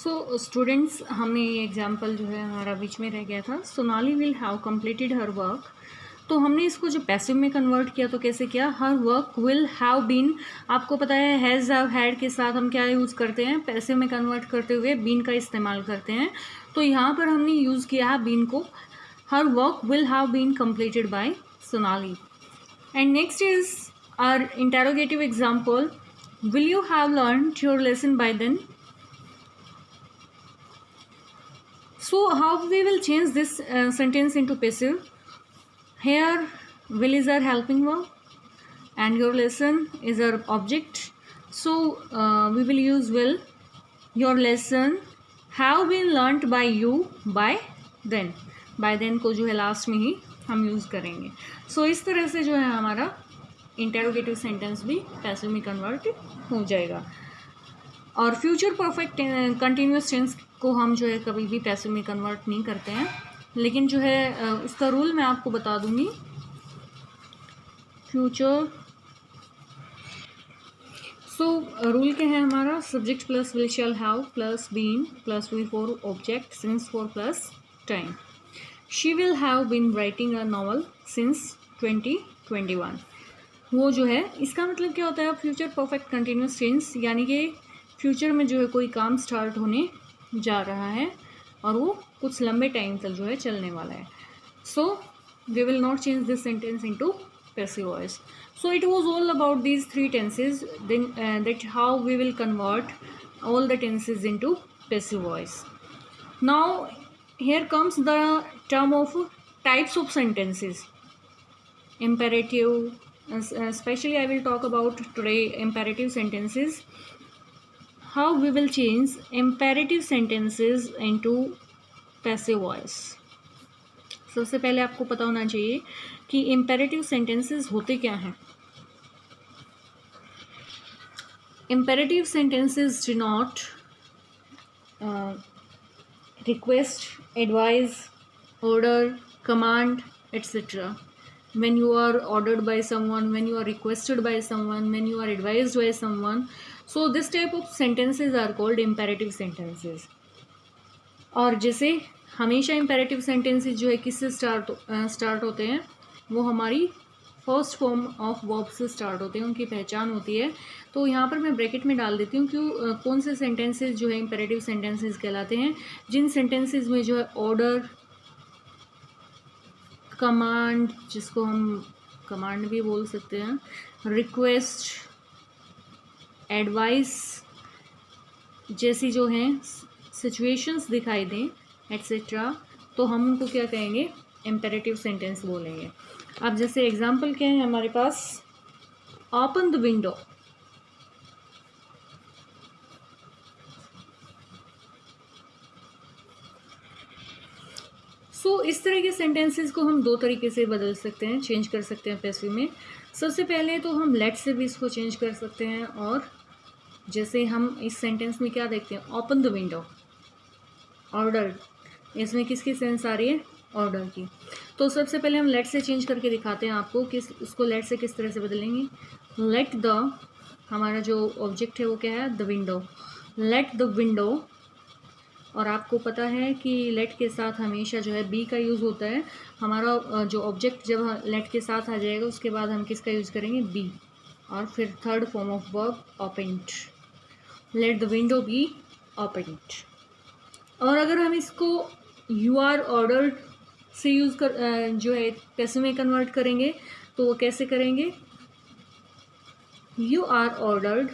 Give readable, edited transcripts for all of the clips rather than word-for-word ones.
So students, हमने ये example जो है हमारा बीच में रह गया था। Sonali will have completed her work. तो हमने इसको जो पैसिव में कन्वर्ट किया तो कैसे किया? हर वर्क विल हैव बीन। आपको पता है हैज़ हैव हैड के साथ हम क्या यूज़ करते हैं? पैसिव में कन्वर्ट करते हुए बीन का इस्तेमाल करते हैं। तो यहाँ पर हमने यूज़ किया है बीन को। Her work will have been completed by Sonali. And next is our interrogative example, will you have learn your lesson by then? So how we will change this sentence into passive? Here will is our helping verb and your lesson is our object. So we will use will. Your lesson have been learnt by you by then. By then को जो है last में ही हम use करेंगे। So इस तरह से जो है हमारा इंटेरोगेटिव सेंटेंस भी पैसिव में कन्वर्ट हो जाएगा। और फ्यूचर परफेक्ट कंटिन्यूस टेंस को हम जो है कभी भी पैसिव में कन्वर्ट नहीं करते हैं, लेकिन जो है उसका रूल मैं आपको बता दूंगी। फ्यूचर रूल क्या है हमारा? Subject plus will shall have plus been plus V four object since for plus time. She will have been writing a novel since 2021। वो जो है इसका मतलब क्या होता है? फ्यूचर परफेक्ट कंटिन्यूस टेंस, यानी कि फ्यूचर में जो है कोई काम स्टार्ट होने जा रहा है और वो कुछ लंबे टाइम तक जो है चलने वाला है। So we will not change this sentence into passive voice. So it was all about these three tenses, then that how we will convert all the tenses into passive voice. Now here comes the term of types of sentences. Imperative, especially I will talk about today imperative sentences. How we will change imperative sentences into passive voice. सबसे पहले आपको पता होना चाहिए कि imperative sentences होते क्या हैं। Imperative sentences denote request, advise, order, command, etc. When you are ordered by someone, when you are requested by someone, when you are advised by someone, so this type of sentences are called imperative sentences. और जैसे हमेशा imperative sentences जो है किससे start होते हैं? वो हमारी फर्स्ट फॉर्म ऑफ वर्ब से स्टार्ट होते हैं, उनकी पहचान होती है। तो यहाँ पर मैं ब्रैकेट में डाल देती हूँ कि कौन से सेंटेंसेस जो है इंपेरेटिव सेंटेंसेस कहलाते हैं। जिन सेंटेंसेस में जो है ऑर्डर, कमांड, जिसको हम कमांड भी बोल सकते हैं, रिक्वेस्ट, एडवाइस जैसी जो हैं सिचुएशंस दिखाई दें एट्सेट्रा, तो हम उनको क्या कहेंगे? इंपेरेटिव सेंटेंस बोलेंगे। अब जैसे एग्जाम्पल क्या है हमारे पास? Open the window. सो इस तरह के सेंटेंसेस को हम दो तरीके से बदल सकते हैं, चेंज कर सकते हैं पैसिव में। सबसे पहले तो हम लेट से भी इसको चेंज कर सकते हैं। और जैसे हम इस सेंटेंस में क्या देखते हैं? ओपन द विंडो, ऑर्डर, इसमें किसकी सेंस आ रही है? ऑर्डर की। तो सबसे पहले हम लेट से चेंज करके दिखाते हैं आपको कि उसको लेट से किस तरह से बदलेंगे। लेट द, हमारा जो ऑब्जेक्ट है वो क्या है? The window. Late the window. और आपको पता है कि लेट के साथ हमेशा जो है बी का यूज़ होता है। हमारा जो ऑब्जेक्ट जब लेट के साथ आ जाएगा उसके बाद हम किसका यूज़ करेंगे? बी। और फिर third form of verb opened. Let the window be opened. और अगर हम इसको यू आर ऑर्डर्ड से यूज़ कर जो है पैसिव में कन्वर्ट करेंगे तो वो कैसे करेंगे? You are ordered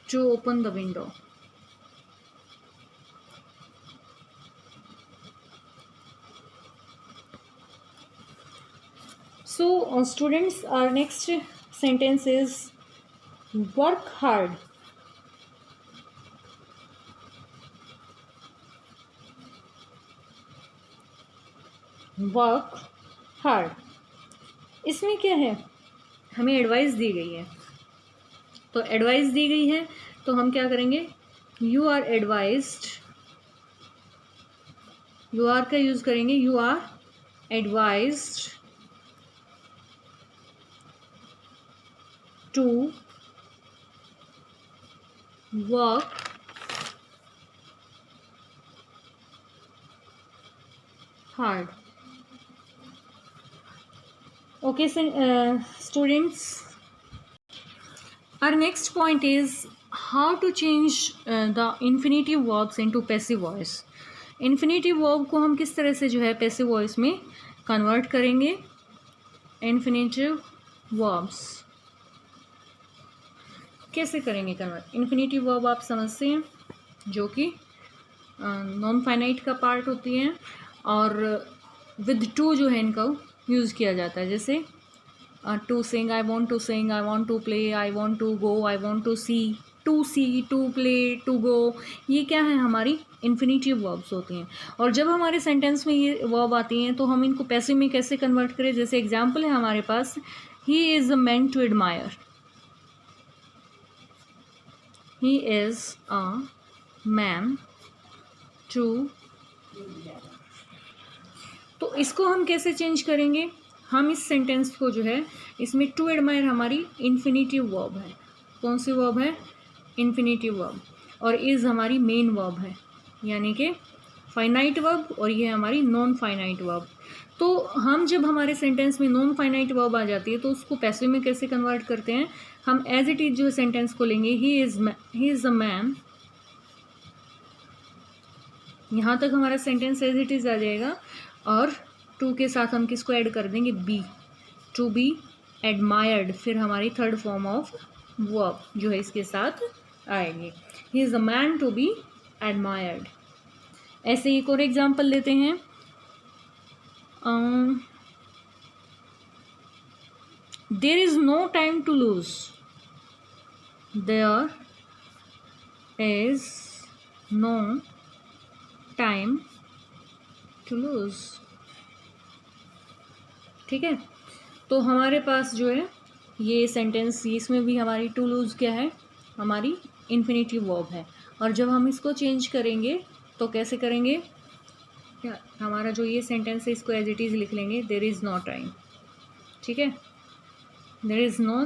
to open the window. So students, our next sentence is work hard. Work hard, इसमें क्या है? हमें एडवाइस दी गई है। तो एडवाइस दी गई है तो हम क्या करेंगे? You are advised, you are का यूज़ करेंगे। You are advised to work hard. Okay, so, students, our next point is how to change the infinitive verbs into passive voice. infinitive verb को हम किस तरह से जो है passive voice में convert करेंगे. infinitive verbs कैसे करेंगे कन्वर्ट. infinitive verb आप समझते हैं जो कि नॉन फाइनाइट का पार्ट होती हैं और विद टू जो है इनका यूज़ किया जाता है. जैसे to sing, I want to sing, I want to play, I want to go, I want to see, to play, to go. ये क्या है, हमारी इन्फिनिटिव वर्ब्स होती हैं. और जब हमारे सेंटेंस में ये वर्ब आती हैं तो हम इनको पैसिव में कैसे कन्वर्ट करें. जैसे एग्जाम्पल है हमारे पास, he is a man to admire. He is a man to. तो इसको हम कैसे चेंज करेंगे. हम इस सेंटेंस को जो है, इसमें टू एडमायर हमारी इन्फिनिटिव वर्ब है. कौन सी वर्ब है, इन्फिनिटिव वर्ब. और इज़ हमारी मेन वर्ब है, यानी कि फाइनाइट वर्ब, और ये हमारी नॉन फाइनाइट वर्ब. तो हम जब हमारे सेंटेंस में नॉन फाइनाइट वर्ब आ जाती है तो उसको पैसिव में कैसे कन्वर्ट करते हैं. हम एज इट इज जो सेंटेंस को लेंगे, ही इज़ अ मैन. यहाँ तक हमारा सेंटेंस एज इट इज़ आ जाएगा. और टू के साथ हम किसको ऐड कर देंगे, बी. टू बी एडमायर्ड, फिर हमारी थर्ड फॉर्म ऑफ वर्ब जो है इसके साथ आएगी. He is a man to be admired. ऐसे एक और एग्जाम्पल लेते हैं. There is no time to lose. There is no time to lose. ठीक है. तो हमारे पास जो है ये सेंटेंस, इसमें भी हमारी टू लूज क्या है, हमारी इन्फिनिटिव वर्ब है. और जब हम इसको चेंज करेंगे तो कैसे करेंगे, क्या हमारा जो ये सेंटेंस है इसको एज इट इज़ लिख लेंगे, देयर इज़ नो टाइम. ठीक है, there is no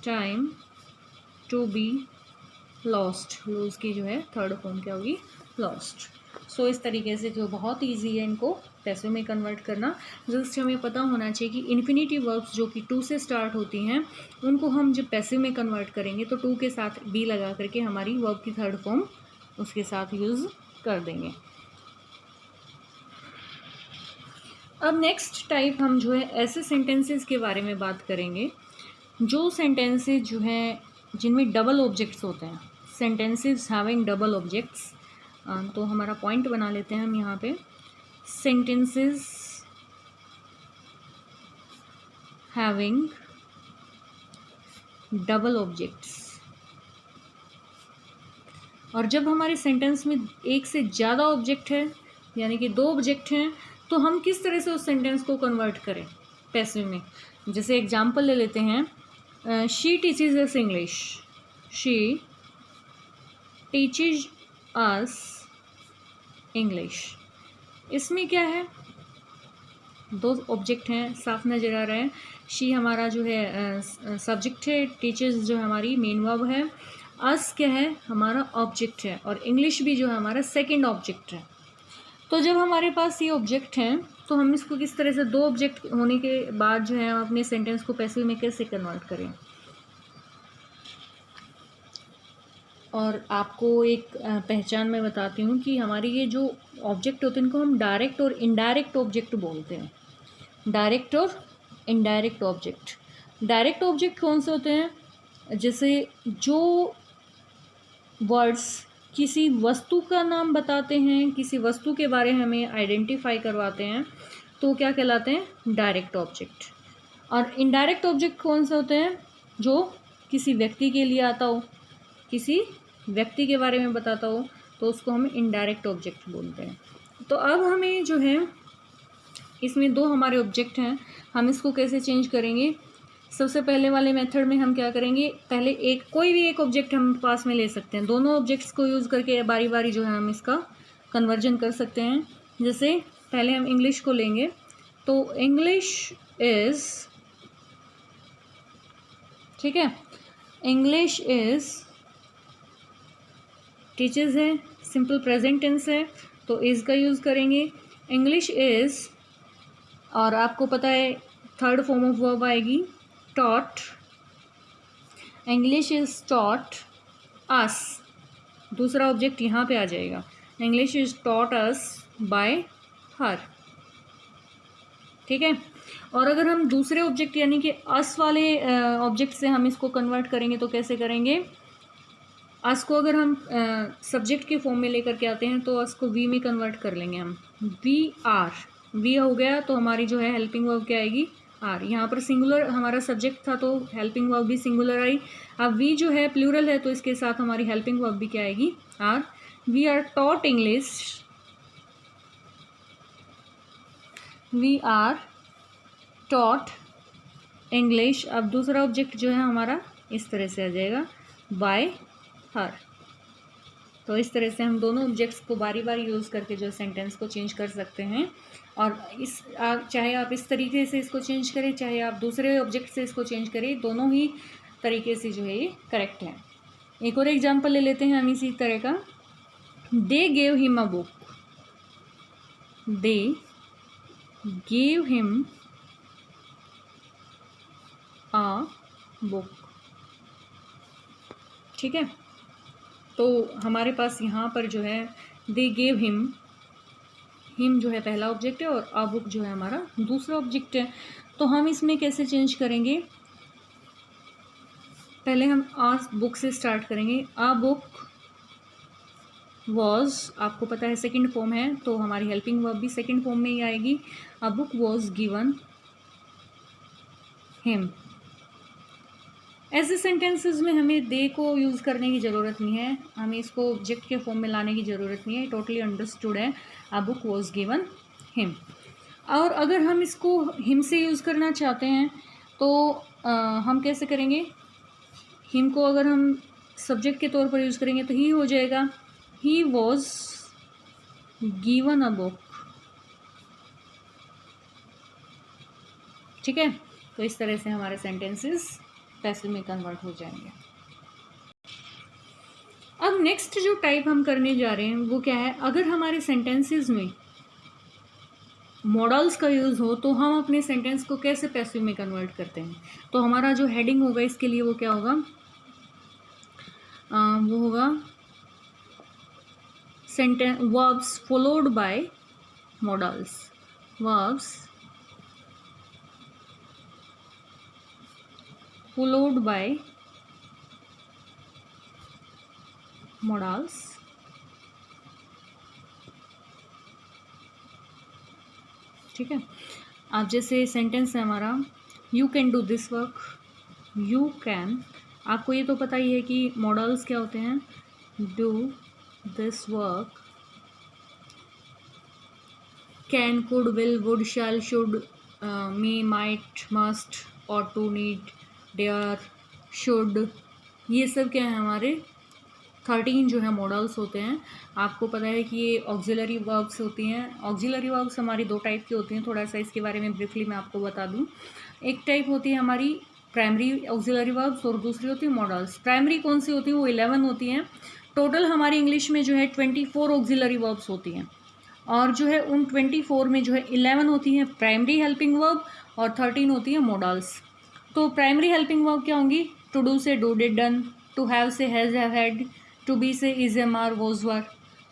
time to be lost. Lose की जो है थर्ड फॉर्म क्या होगी, लॉस्ट. सो इस तरीके से जो बहुत ईजी है इनको पैसिव में कन्वर्ट करना. जस्ट हमें पता होना चाहिए कि इन्फिनिटिव वर्ब्स जो कि टू से स्टार्ट होती हैं उनको हम जब पैसिव में कन्वर्ट करेंगे तो टू के साथ बी लगा करके हमारी वर्ब की थर्ड फॉर्म उसके साथ यूज़ कर देंगे. अब नेक्स्ट टाइप हम जो है ऐसे सेंटेंसेस के बारे में बात करेंगे जो सेंटेंसेस जो हैं जिनमें डबल ऑब्जेक्ट्स होते हैं. Sentences having double objects. तो हमारा पॉइंट बना लेते हैं हम यहाँ पे, सेंटेंसेस हैविंग डबल ऑब्जेक्ट्स. और जब हमारे सेंटेंस में एक से ज़्यादा ऑब्जेक्ट है, यानी कि दो ऑब्जेक्ट हैं, तो हम किस तरह से उस सेंटेंस को कन्वर्ट करें पैसिव में. जैसे एग्जाम्पल ले लेते हैं, she teaches us English. She teaches us English. इसमें क्या है, दो ऑब्जेक्ट हैं, साफ नज़र आ रहा है. शी हमारा जो है सब्जेक्ट है, टीचर्स जो हमारी मेन वर्ब है, अस क्या है, हमारा ऑब्जेक्ट है, और इंग्लिश भी जो है हमारा सेकंड ऑब्जेक्ट है. तो जब हमारे पास ये ऑब्जेक्ट हैं तो हम इसको किस तरह से, दो ऑब्जेक्ट होने के बाद जो है हम अपने सेंटेंस को पैसिव में कैसे कन्वर्ट करें. और आपको एक पहचान मैं बताती हूँ कि हमारी ये जो ऑब्जेक्ट होते हैं इनको हम डायरेक्ट और इनडायरेक्ट ऑब्जेक्ट बोलते हैं. डायरेक्ट और इनडायरेक्ट ऑब्जेक्ट. डायरेक्ट ऑब्जेक्ट कौन से होते हैं, जैसे जो वर्ड्स किसी वस्तु का नाम बताते हैं, किसी वस्तु के बारे में हमें आइडेंटिफाई करवाते हैं, तो क्या कहलाते हैं, डायरेक्ट ऑब्जेक्ट. और इनडायरेक्ट ऑब्जेक्ट कौन से होते हैं, जो किसी व्यक्ति के लिए आता हो, किसी व्यक्ति के बारे में बताता हो, तो उसको हम इनडायरेक्ट ऑब्जेक्ट बोलते हैं. तो अब हमें जो है इसमें दो हमारे ऑब्जेक्ट हैं, हम इसको कैसे चेंज करेंगे. सबसे पहले वाले मेथड में हम क्या करेंगे, पहले एक कोई भी एक ऑब्जेक्ट हम पास में ले सकते हैं. दोनों ऑब्जेक्ट्स को यूज़ करके बारी बारी जो है हम इसका कन्वर्जन कर सकते हैं. जैसे पहले हम इंग्लिश को लेंगे, तो इंग्लिश इज़ ठीक है। इंग्लिश इज़ टीचर्स है, सिंपल प्रेजेंट टेंस है तो इज़ का यूज़ करेंगे। इंग्लिश इज़, और आपको पता है थर्ड फॉर्म ऑफ वर्ब आएगी taught. English is taught us, दूसरा ऑब्जेक्ट यहाँ पे आ जाएगा। English is taught us bye हर, ठीक है। और अगर हम दूसरे ऑब्जेक्ट यानी कि अस वाले ऑब्जेक्ट से हम इसको कन्वर्ट करेंगे तो कैसे करेंगे? अस को अगर हम सब्जेक्ट के फॉर्म में लेकर के आते हैं तो अस को वी में कन्वर्ट कर लेंगे हम। वी आर, वी हो गया तो हमारी जो है हेल्पिंग वर्ब क्या आएगी? आर। यहाँ पर सिंगुलर हमारा सब्जेक्ट था तो हेल्पिंग वर्ब भी सिंगुलर आई। अब वी जो है प्लूरल है तो इसके साथ हमारी हेल्पिंग वर्ब भी क्या आएगी? Are. We are taught English, we are taught English. अब दूसरा ऑब्जेक्ट जो है हमारा इस तरह से आ जाएगा बाय हर। तो इस तरह से हम दोनों ऑब्जेक्ट्स को बारी बारी यूज़ करके जो सेंटेंस को चेंज कर सकते हैं। और चाहे आप इस तरीके से इसको चेंज करें, चाहे आप दूसरे ऑब्जेक्ट से इसको चेंज करें, दोनों ही तरीके से जो है ये करेक्ट है। एक और एग्जांपल ले लेते हैं हम इसी तरह का। They gave him a book, they gave him a book, ठीक है। तो हमारे पास यहाँ पर जो है दे गेव हिम, हिम जो है पहला ऑब्जेक्ट है और अ बुक जो है हमारा दूसरा ऑब्जेक्ट है। तो हम इसमें कैसे चेंज करेंगे? पहले हम आ बुक से स्टार्ट करेंगे। अ बुक वॉज, आपको पता है सेकंड फॉर्म है तो हमारी हेल्पिंग वर्ब भी सेकंड फॉर्म में ही आएगी। A book was given him. ऐसे सेंटेंसेस में हमें दे को यूज़ करने की ज़रूरत नहीं है, हमें इसको ऑब्जेक्ट के फॉर्म में लाने की ज़रूरत नहीं है, टोटली अंडरस्टूड है। A book was given him. और अगर हम इसको हिम से यूज़ करना चाहते हैं तो हम कैसे करेंगे? हिम को अगर हम सब्जेक्ट के तौर पर यूज़ करेंगे तो ही हो जाएगा, he was given a book, ठीक है। तो इस तरह से हमारे सेंटेंसेस पैसिव में कन्वर्ट हो जाएंगे। अब नेक्स्ट जो टाइप हम करने जा रहे हैं वो क्या है? अगर हमारे सेंटेंसेस में मॉडल्स का यूज़ हो तो हम अपने सेंटेंस को कैसे पैसिव में कन्वर्ट करते हैं? तो हमारा जो हेडिंग होगा इसके लिए वो क्या होगा? वो होगा sentence verbs followed by models, verbs followed by models, ठीक है। अब जैसे सेंटेंस है हमारा you can do this work, you can, आपको ये तो पता ही है कि मॉडल्स क्या होते हैं? Do this work, can, could, will, would, shall, should, may, might, must, ought to, need, dare, should, ये सब क्या है हमारे 13 जो है मॉडल्स होते हैं। आपको पता है कि ये ऑक्सिलरी वर्ब्स होती हैं। ऑक्सिलरी वर्ब्स हमारी दो टाइप की होती हैं, थोड़ा सा इसके बारे में ब्रीफली मैं आपको बता दूं। एक टाइप होती है हमारी प्राइमरी ऑक्सिलरी वर्ब्स और दूसरी होती है मॉडल्स। प्राइमरी कौन सी होती है? वो 11 होती हैं। टोटल हमारी इंग्लिश में जो है 24 ऑक्सिलरी वर्ब्स होती हैं और जो है उन 24 में जो है 11 होती हैं प्राइमरी हेल्पिंग वर्ब और 13 होती है मॉडल्स। तो प्राइमरी हेल्पिंग वर्ब क्या होंगी? टू डू से do, did, done, to have से has, have, had, to be से is, am, are, was, were.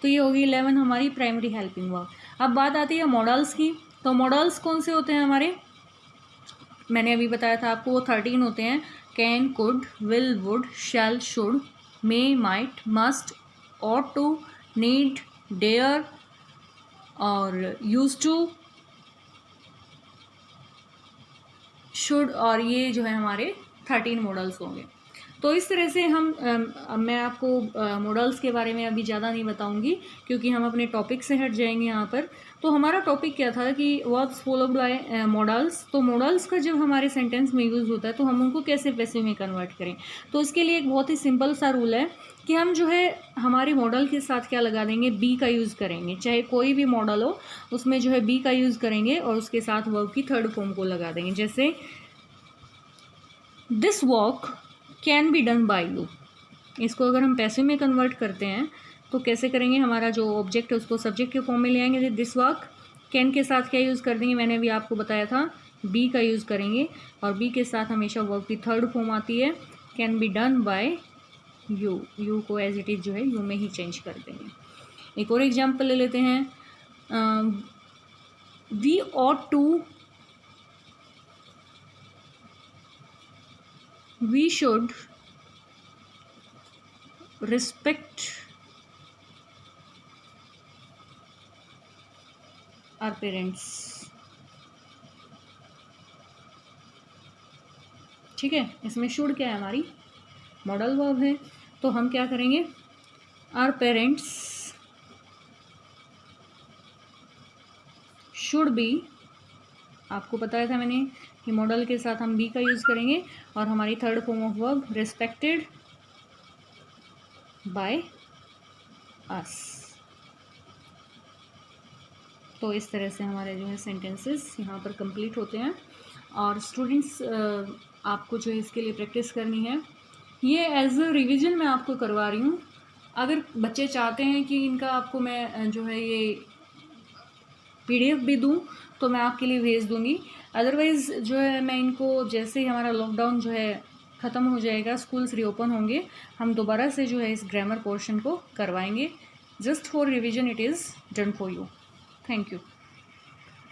तो ये होगी 11 हमारी प्राइमरी हेल्पिंग वर्ब। अब बात आती है मॉडल्स की। तो मॉडल्स कौन से होते हैं हमारे? मैंने अभी बताया था आपको, वो 13 होते हैं। Can, could, will, would, shall, should, may, might, must, ought to, need, dare और यूज टू, शुड, और ये जो है हमारे 13 मॉडल्स होंगे। तो इस तरह से हम मैं आपको मॉडल्स के बारे में अभी ज़्यादा नहीं बताऊंगी क्योंकि हम अपने टॉपिक से हट जाएंगे यहाँ पर। तो हमारा टॉपिक क्या था कि वर्ब्स फॉलोड बाय मॉडल्स। तो मॉडल्स का जब हमारे सेंटेंस में यूज़ होता है तो हम उनको कैसे पैसिव में कन्वर्ट करें? तो इसके लिए एक बहुत ही सिंपल सा रूल है कि हम जो है हमारे मॉडल के साथ क्या लगा देंगे? बी का यूज़ करेंगे। चाहे कोई भी मॉडल हो उसमें जो है बी का यूज़ करेंगे और उसके साथ वर्ब की थर्ड फॉर्म को लगा देंगे। जैसे this walk can be done by you. इसको अगर हम पैसिव में कन्वर्ट करते हैं तो कैसे करेंगे, हमारा जो ऑब्जेक्ट है उसको सब्जेक्ट के फॉर्म में ले आएंगे। दिस वॉक कैन के साथ क्या यूज़ कर देंगे, मैंने अभी आपको बताया था बी का यूज़ करेंगे, और बी के साथ हमेशा वर्ब की थर्ड फॉर्म आती है, can be done by you. You को एज इट इज़ जो है यू में ही चेंज कर देंगे। एक और एग्जाम्पल ले लेते हैं, we ought to, we should respect our parents. ठीक है, इसमें शुड क्या है, हमारी मॉडल वर्ब है, तो हम क्या करेंगे, आवर पेरेंट्स शुड बी, आपको बताया था मैंने कि मॉडल के साथ हम बी का यूज़ करेंगे, और हमारी third form of verb respected by us. तो इस तरह से हमारे जो है सेंटेंसेस यहाँ पर कंप्लीट होते हैं। और स्टूडेंट्स आपको जो है इसके लिए प्रैक्टिस करनी है, ये एज अ रिविजन मैं आपको करवा रही हूँ। अगर बच्चे चाहते हैं कि इनका आपको मैं जो है ये PDF भी दूँ तो मैं आपके लिए भेज दूँगी, अदरवाइज़ जो है मैं इनको जैसे ही हमारा लॉकडाउन जो है ख़त्म हो जाएगा, स्कूल्स रीओपन होंगे, हम दोबारा से जो है इस ग्रामर पोर्शन को करवाएंगे। Just for revision it is done for you. Thank you.